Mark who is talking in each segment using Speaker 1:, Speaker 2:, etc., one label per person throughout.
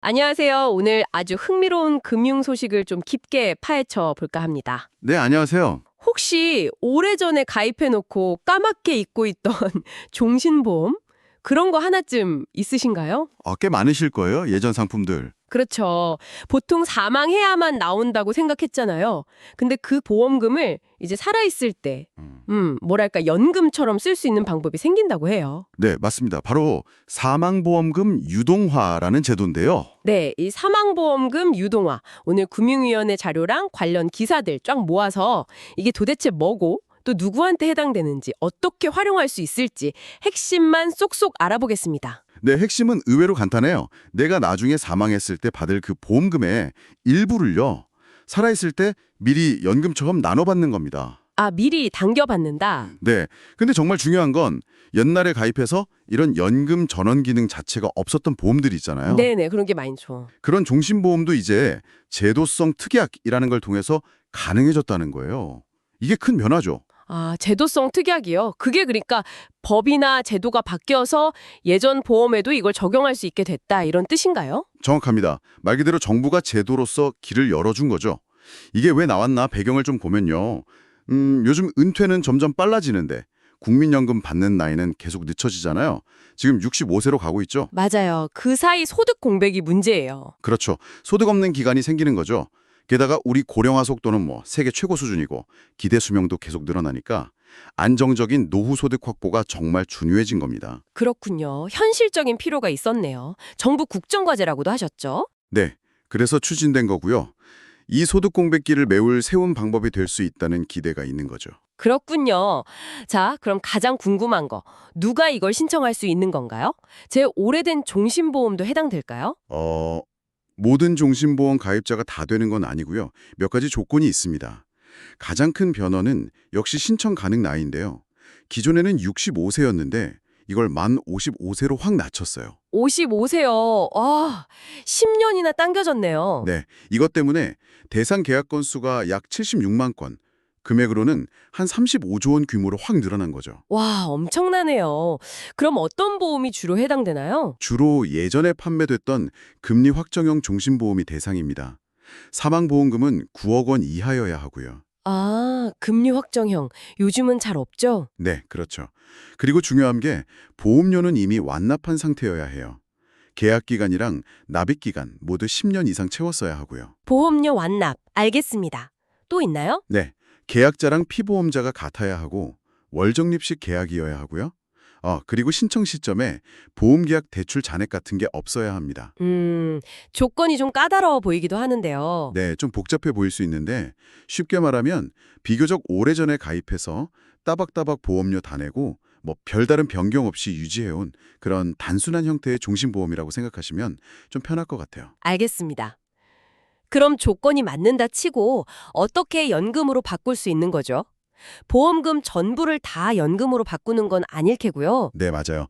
Speaker 1: 안녕하세요. 오늘 아주 흥미로운 금융 소식을 좀 깊게 파헤쳐 볼까 합니다.
Speaker 2: 네, 안녕하세요.
Speaker 1: 혹시 오래전에 가입해놓고 까맣게 잊고 있던 종신보험? 그런 거 하나쯤 있으신가요?
Speaker 2: 꽤 많으실 거예요, 예전 상품들.
Speaker 1: 그렇죠. 보통 사망해야만 나온다고 생각했잖아요. 근데 그 보험금을 이제 살아있을 때, 뭐랄까, 연금처럼 쓸 수 있는 방법이 생긴다고 해요.
Speaker 2: 네, 맞습니다. 바로 사망보험금 유동화라는 제도인데요.
Speaker 1: 네, 이 사망보험금 유동화. 오늘 금융위원회 자료랑 관련 기사들 쫙 모아서 이게 도대체 뭐고 또 누구한테 해당되는지 어떻게 활용할 수 있을지 핵심만 쏙쏙 알아보겠습니다.
Speaker 2: 네, 핵심은 의외로 간단해요. 내가 나중에 사망했을 때 받을 그 보험금의 일부를요, 살아있을 때 미리 연금처럼 나눠받는 겁니다.
Speaker 1: 아, 미리 당겨받는다.
Speaker 2: 네, 근데 정말 중요한 건 옛날에 가입해서 이런 연금 전원 기능 자체가 없었던 보험들이 있잖아요.
Speaker 1: 네네, 그런 게 많죠.
Speaker 2: 그런 종신보험도 이제 제도성 특약이라는 걸 통해서 가능해졌다는 거예요. 이게 큰 변화죠.
Speaker 1: 아, 제도성 특약이요. 그게 그러니까 법이나 제도가 바뀌어서 예전 보험에도 이걸 적용할 수 있게 됐다 이런 뜻인가요?
Speaker 2: 정확합니다. 말 그대로 정부가 제도로서 길을 열어준 거죠. 이게 왜 나왔나 배경을 좀 보면요. 요즘 은퇴는 점점 빨라지는데 국민연금 받는 나이는 계속 늦춰지잖아요. 지금 65세로 가고 있죠.
Speaker 1: 맞아요. 그 사이 소득 공백이 문제예요.
Speaker 2: 그렇죠. 소득 없는 기간이 생기는 거죠. 게다가 우리 고령화 속도는 뭐 세계 최고 수준이고 기대 수명도 계속 늘어나니까 안정적인 노후 소득 확보가 정말 중요해진 겁니다.
Speaker 1: 그렇군요. 현실적인 필요가 있었네요. 정부 국정과제라고도 하셨죠?
Speaker 2: 네, 그래서 추진된 거고요. 이 소득 공백기를 메울 세운 방법이 될 수 있다는 기대가 있는 거죠.
Speaker 1: 그렇군요. 자, 그럼 가장 궁금한 거. 누가 이걸 신청할 수 있는 건가요? 제 오래된 종신보험도 해당될까요?
Speaker 2: 모든 종신보험 가입자가 다 되는 건 아니고요. 몇 가지 조건이 있습니다. 가장 큰 변화는 역시 신청 가능 나이인데요. 기존에는 65세였는데 이걸 만 55세로 확 낮췄어요.
Speaker 1: 55세요. 아, 10년이나 당겨졌네요.
Speaker 2: 네, 이것 때문에 대상 계약 건수가 약 76만 건, 금액으로는 한 35조 원 규모로 확 늘어난 거죠.
Speaker 1: 와, 엄청나네요. 그럼 어떤 보험이 주로 해당되나요?
Speaker 2: 주로 예전에 판매됐던 금리 확정형 종신보험이 대상입니다. 사망보험금은 9억 원 이하여야 하고요.
Speaker 1: 아, 금리 확정형. 요즘은 잘 없죠?
Speaker 2: 네, 그렇죠. 그리고 중요한 게 보험료는 이미 완납한 상태여야 해요. 계약 기간이랑 납입 기간 모두 10년 이상 채웠어야 하고요.
Speaker 1: 보험료 완납. 알겠습니다. 또 있나요?
Speaker 2: 네, 계약자랑 피보험자가 같아야 하고 월적립식 계약이어야 하고요. 그리고 신청 시점에 보험계약 대출 잔액 같은 게 없어야 합니다.
Speaker 1: 조건이 좀 까다로워 보이기도 하는데요.
Speaker 2: 네, 좀 복잡해 보일 수 있는데 쉽게 말하면 비교적 오래전에 가입해서 따박따박 보험료 다 내고 뭐 별다른 변경 없이 유지해온 그런 단순한 형태의 종신보험이라고 생각하시면 좀 편할 것 같아요.
Speaker 1: 알겠습니다. 그럼 조건이 맞는다 치고 어떻게 연금으로 바꿀 수 있는 거죠? 보험금 전부를 다 연금으로 바꾸는 건 아닐 테고요.
Speaker 2: 네, 맞아요.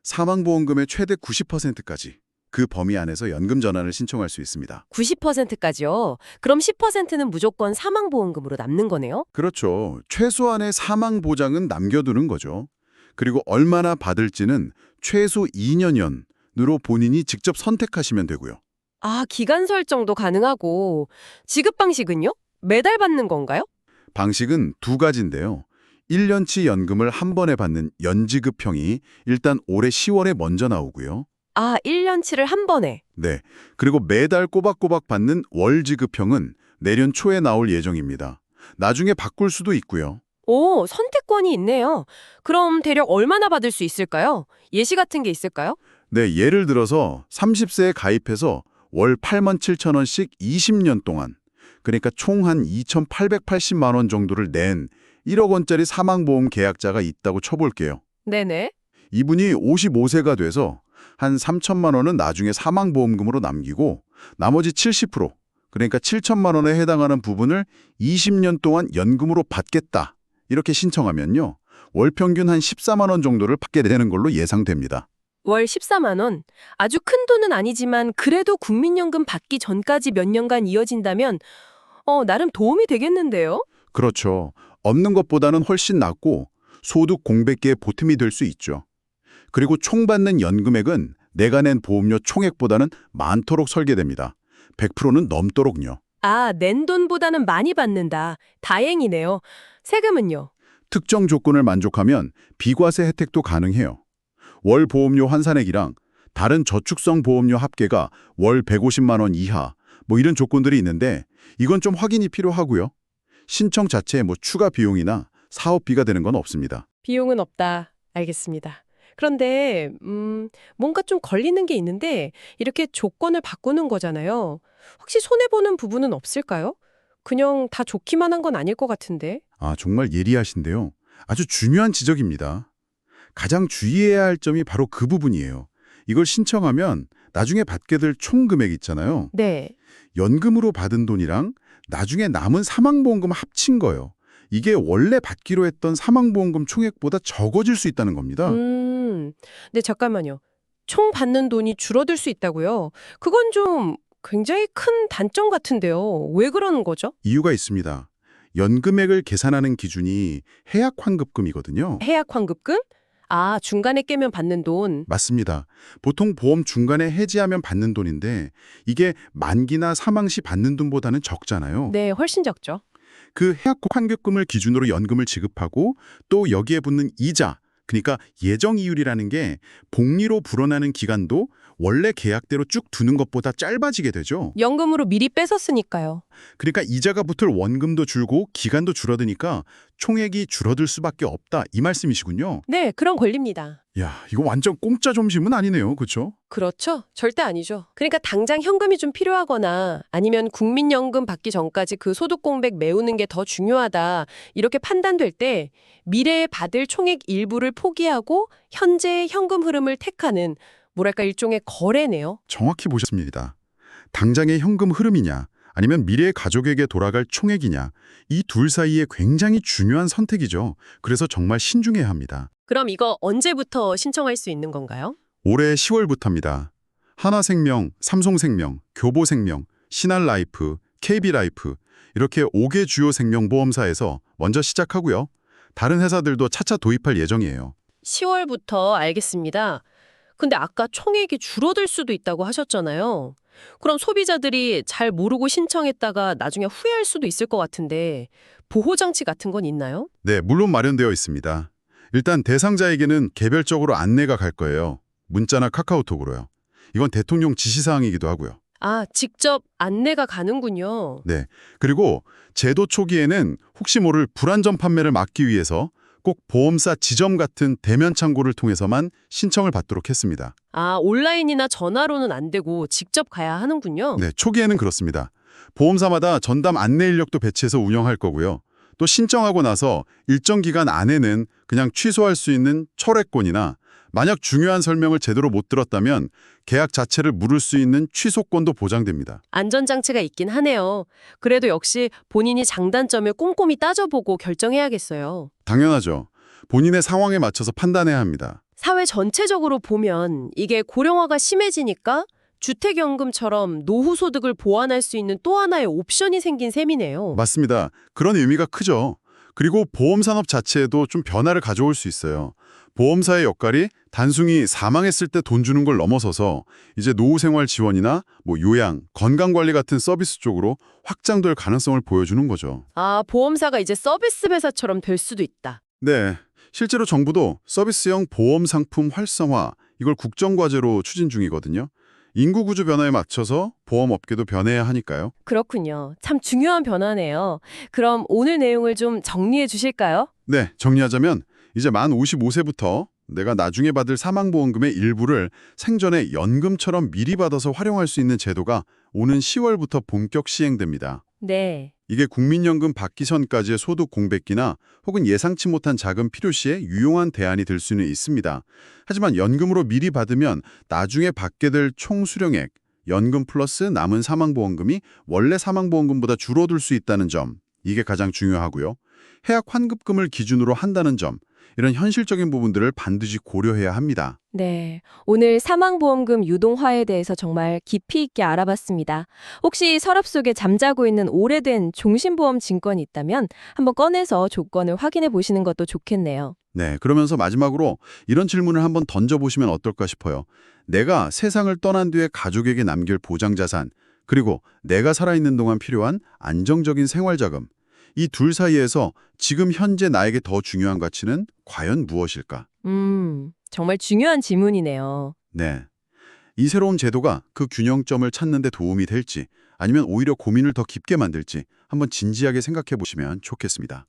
Speaker 2: 사망보험금의 최대 90%까지 그 범위 안에서 연금 전환을 신청할 수 있습니다.
Speaker 1: 90%까지요. 그럼 10%는 무조건 사망보험금으로 남는 거네요?
Speaker 2: 그렇죠. 최소한의 사망 보장은 남겨두는 거죠. 그리고 얼마나 받을지는 최소 2년연으로 본인이 직접 선택하시면 되고요.
Speaker 1: 아, 기간 설정도 가능하고 지급 방식은요? 매달 받는 건가요?
Speaker 2: 방식은 두 가지인데요. 1년치 연금을 한 번에 받는 연지급형이 일단 올해 10월에 먼저 나오고요.
Speaker 1: 아, 1년치를 한 번에.
Speaker 2: 네. 그리고 매달 꼬박꼬박 받는 월지급형은 내년 초에 나올 예정입니다. 나중에 바꿀 수도 있고요.
Speaker 1: 오, 선택권이 있네요. 그럼 대략 얼마나 받을 수 있을까요? 예시 같은 게 있을까요?
Speaker 2: 네, 예를 들어서 30세에 가입해서 월 8만 7천 원씩 20년 동안, 그러니까 총 한 2,880만 원 정도를 낸 1억 원짜리 사망보험 계약자가 있다고 쳐볼게요.
Speaker 1: 네네.
Speaker 2: 이분이 55세가 돼서 한 3천만 원은 나중에 사망보험금으로 남기고 나머지 70%, 그러니까 7천만 원에 해당하는 부분을 20년 동안 연금으로 받겠다. 이렇게 신청하면요. 월 평균 한 14만 원 정도를 받게 되는 걸로 예상됩니다.
Speaker 1: 월 14만 원. 아주 큰 돈은 아니지만 그래도 국민연금 받기 전까지 몇 년간 이어진다면 나름 도움이 되겠는데요?
Speaker 2: 그렇죠. 없는 것보다는 훨씬 낫고 소득 공백기에 보탬이 될 수 있죠. 그리고 총 받는 연금액은 내가 낸 보험료 총액보다는 많도록 설계됩니다. 100%는 넘도록요.
Speaker 1: 아, 낸 돈보다는 많이 받는다. 다행이네요. 세금은요?
Speaker 2: 특정 조건을 만족하면 비과세 혜택도 가능해요. 월 보험료 환산액이랑 다른 저축성 보험료 합계가 월 150만 원 이하 뭐 이런 조건들이 있는데 이건 좀 확인이 필요하고요. 신청 자체에 뭐 추가 비용이나 사업비가 되는 건 없습니다.
Speaker 1: 비용은 없다. 알겠습니다. 그런데 뭔가 좀 걸리는 게 있는데 이렇게 조건을 바꾸는 거잖아요. 혹시 손해보는 부분은 없을까요? 그냥 다 좋기만 한 건 아닐 것 같은데.
Speaker 2: 아, 정말 예리하신데요. 아주 중요한 지적입니다. 가장 주의해야 할 점이 바로 그 부분이에요. 이걸 신청하면 나중에 받게 될 총 금액 있잖아요.
Speaker 1: 네.
Speaker 2: 연금으로 받은 돈이랑 나중에 남은 사망보험금 합친 거예요. 이게 원래 받기로 했던 사망보험금 총액보다 적어질 수 있다는 겁니다.
Speaker 1: 네, 잠깐만요. 총 받는 돈이 줄어들 수 있다고요? 그건 좀 굉장히 큰 단점 같은데요. 왜 그러는 거죠?
Speaker 2: 이유가 있습니다. 연금액을 계산하는 기준이 해약환급금이거든요.
Speaker 1: 해약 환급금? 아, 중간에 깨면 받는 돈.
Speaker 2: 맞습니다. 보통 보험 중간에 해지하면 받는 돈인데 이게 만기나 사망 시 받는 돈보다는 적잖아요.
Speaker 1: 네, 훨씬 적죠.
Speaker 2: 그 해약환급금을 기준으로 연금을 지급하고 또 여기에 붙는 이자, 그러니까 예정이율이라는 게 복리로 불어나는 기간도 원래 계약대로 쭉 두는 것보다 짧아지게 되죠.
Speaker 1: 연금으로 미리 뺏었으니까요.
Speaker 2: 그러니까 이자가 붙을 원금도 줄고 기간도 줄어드니까 총액이 줄어들 수밖에 없다 이 말씀이시군요.
Speaker 1: 네, 그런 권리입니다.
Speaker 2: 야, 이거 완전 공짜 점심은 아니네요. 그렇죠?
Speaker 1: 그렇죠. 절대 아니죠. 그러니까 당장 현금이 좀 필요하거나 아니면 국민연금 받기 전까지 그 소득 공백 메우는 게 더 중요하다. 이렇게 판단될 때 미래에 받을 총액 일부를 포기하고 현재의 현금 흐름을 택하는 뭐랄까 일종의 거래네요.
Speaker 2: 정확히 보셨습니다. 당장의 현금 흐름이냐 아니면 미래의 가족에게 돌아갈 총액이냐 이 둘 사이에 굉장히 중요한 선택이죠. 그래서 정말 신중해야 합니다.
Speaker 1: 그럼 이거 언제부터 신청할 수 있는 건가요?
Speaker 2: 올해 10월부터입니다. 하나생명, 삼성생명, 교보생명, 신한라이프, KB라이프 이렇게 5개 주요 생명보험사에서 먼저 시작하고요. 다른 회사들도 차차 도입할 예정이에요.
Speaker 1: 10월부터 알겠습니다. 근데 아까 총액이 줄어들 수도 있다고 하셨잖아요. 그럼 소비자들이 잘 모르고 신청했다가 나중에 후회할 수도 있을 것 같은데 보호장치 같은 건 있나요?
Speaker 2: 네, 물론 마련되어 있습니다. 일단 대상자에게는 개별적으로 안내가 갈 거예요. 문자나 카카오톡으로요. 이건 대통령 지시사항이기도 하고요.
Speaker 1: 아, 직접 안내가 가는군요.
Speaker 2: 네, 그리고 제도 초기에는 혹시 모를 불안전 판매를 막기 위해서 꼭 보험사 지점 같은 대면 창구를 통해서만 신청을 받도록 했습니다.
Speaker 1: 아, 온라인이나 전화로는 안 되고 직접 가야 하는군요.
Speaker 2: 네, 초기에는 그렇습니다. 보험사마다 전담 안내 인력도 배치해서 운영할 거고요. 또 신청하고 나서 일정 기간 안에는 그냥 취소할 수 있는 철회권이나 만약 중요한 설명을 제대로 못 들었다면 계약 자체를 물을 수 있는 취소권도 보장됩니다.
Speaker 1: 안전장치가 있긴 하네요. 그래도 역시 본인이 장단점을 꼼꼼히 따져보고 결정해야겠어요.
Speaker 2: 당연하죠. 본인의 상황에 맞춰서 판단해야 합니다.
Speaker 1: 사회 전체적으로 보면 이게 고령화가 심해지니까 주택연금처럼 노후 소득을 보완할 수 있는 또 하나의 옵션이 생긴 셈이네요.
Speaker 2: 맞습니다. 그런 의미가 크죠. 그리고 보험산업 자체에도 좀 변화를 가져올 수 있어요. 보험사의 역할이 단순히 사망했을 때 돈 주는 걸 넘어서서 이제 노후생활 지원이나 뭐 요양, 건강관리 같은 서비스 쪽으로 확장될 가능성을 보여주는 거죠.
Speaker 1: 아, 보험사가 이제 서비스 회사처럼 될 수도 있다.
Speaker 2: 네, 실제로 정부도 서비스형 보험 상품 활성화, 이걸 국정과제로 추진 중이거든요. 인구 구조 변화에 맞춰서 보험업계도 변해야 하니까요.
Speaker 1: 그렇군요. 참 중요한 변화네요. 그럼 오늘 내용을 좀 정리해 주실까요?
Speaker 2: 네, 정리하자면 이제 만 55세부터 내가 나중에 받을 사망보험금의 일부를 생전에 연금처럼 미리 받아서 활용할 수 있는 제도가 오는 10월부터 본격 시행됩니다.
Speaker 1: 네.
Speaker 2: 이게 국민연금 받기 전까지의 소득 공백기나 혹은 예상치 못한 자금 필요 시에 유용한 대안이 될 수는 있습니다. 하지만 연금으로 미리 받으면 나중에 받게 될 총 수령액, 연금 플러스 남은 사망보험금이 원래 사망보험금보다 줄어들 수 있다는 점, 이게 가장 중요하고요. 해약 환급금을 기준으로 한다는 점, 이런 현실적인 부분들을 반드시 고려해야 합니다.
Speaker 3: 네, 오늘 사망보험금 유동화에 대해서 정말 깊이 있게 알아봤습니다. 혹시 서랍 속에 잠자고 있는 오래된 종신보험 증권이 있다면 한번 꺼내서 조건을 확인해 보시는 것도 좋겠네요.
Speaker 2: 네, 그러면서 마지막으로 이런 질문을 한번 던져보시면 어떨까 싶어요. 내가 세상을 떠난 뒤에 가족에게 남길 보장자산, 그리고 내가 살아있는 동안 필요한 안정적인 생활자금, 이 둘 사이에서 지금 현재 나에게 더 중요한 가치는 과연 무엇일까?
Speaker 3: 정말 중요한 질문이네요.
Speaker 2: 네. 이 새로운 제도가 그 균형점을 찾는 데 도움이 될지 아니면 오히려 고민을 더 깊게 만들지 한번 진지하게 생각해 보시면 좋겠습니다.